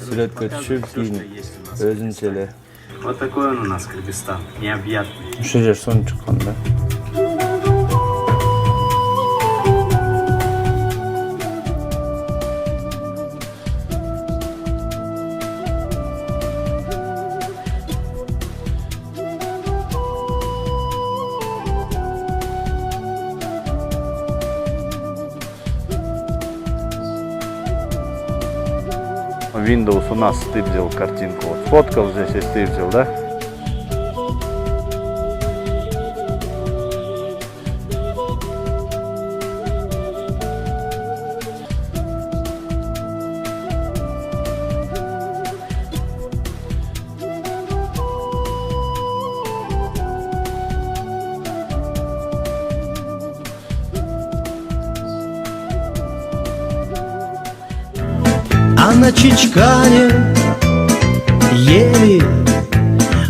Сүрөткө түшүп, кийин өзүнчө эле. Вот такой он у нас Кыргызстан, необъятный. Ушул жер сонун чыккан да. Windows у нас стырдил картинку. Вот сфоткал здесь и стырдил, да? А на Чичкане ели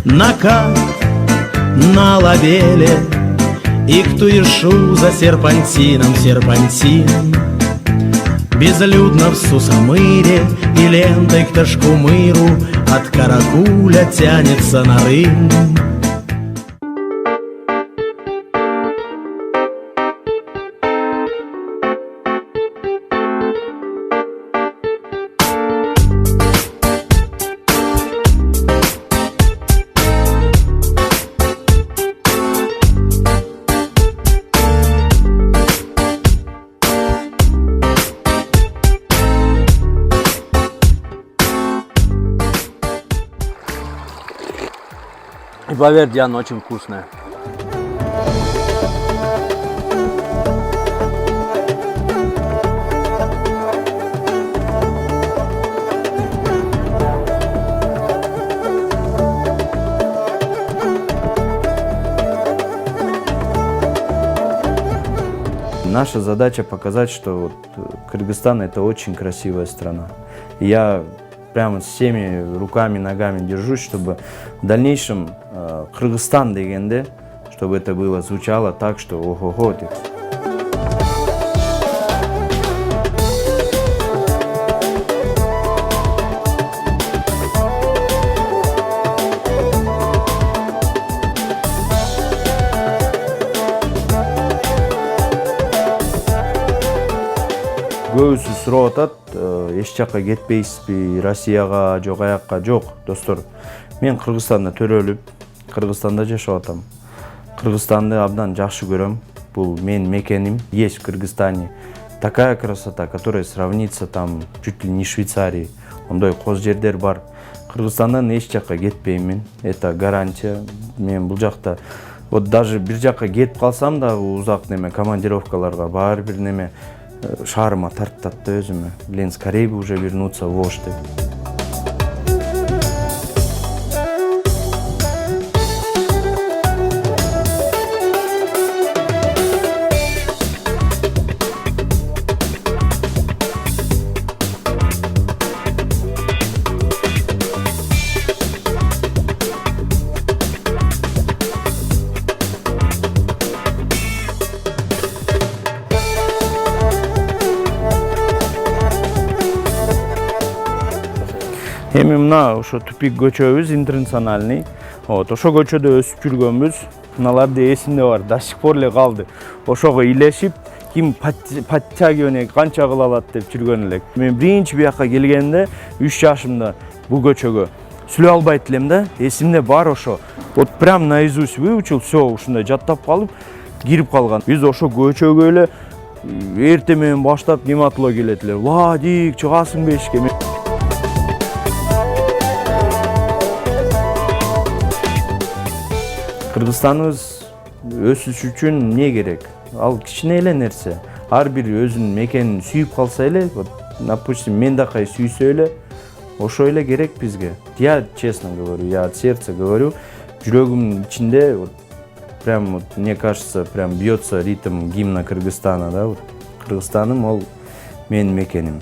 накат на лавеле, и кто ишу за серпантином серпантин. Безлюдно в Сусамыре и лентой к Ташкумыру от Каракуля тянется на Рым. И поверь, Диана, очень вкусная. Наша задача показать, что вот Кыргызстан — это очень красивая страна. И я прямо всеми руками, ногами держусь, чтобы в дальнейшем Кыргызстан дегенде, чтобы это было, звучало так, что ого-го. Көбүсү сурап атат, эч жакка кетпейсизби, Россияга, жок аякка? Жок, достор. Мен Кыргызстанда төрөлүп, Кыргызстанда жашап атам. Кыргызстанды абдан жакшы көрөм. Бул менин мекеним. Есть в Кыргызстане такая красота, которая сравнится там чуть ли не Швейцарии. Ондой коз жерлер бар. Кыргызстандан эч жакка кетпеймин. Это гарантия. Мен бул жакта вот даже бир жакка кетип калсам да узак неме командировкаларга баар бир неме шаарыма тартат да өзүмө. Блин, скорее бы уже вернуться в Ош деп. Эми мына ошо тупик көчөбүз интернациональный. Вот, ошо көчөдө өсүп жүргөнбүз. Мыналарды эсимде бар, до сих пор эле калды. Ошого илешип, ким подтягивание канча кыла алат деп жүргөн элек. Мен биринчи бияка келгенде 3 жашымда бул көчөгө сүйлөй албайт элем да. Эсимде бар ошо. Вот прям наизусть выучил, все ушундай жаттап калып, кирип калган. Биз ошо көчөгө эле эртең менен баштап нематыло келет эле. Владик, чыгасың бешке. Кыргызстаныбыз өсүш үчүн не керек? Ал кичине эле нерсе. Ар бир өзүнүн мекенин сүйүп калса эле, вот, допустим, мен дакай сүйсө эле, ошо эле керек бизге. Я честно говорю, я от сердца говорю, жүрөгүмдүн ичинде вот прям вот, мне кажется, прям бьется ритм гимна Кыргызстана, да? Вот, Кыргызстаным ол менин мекеним.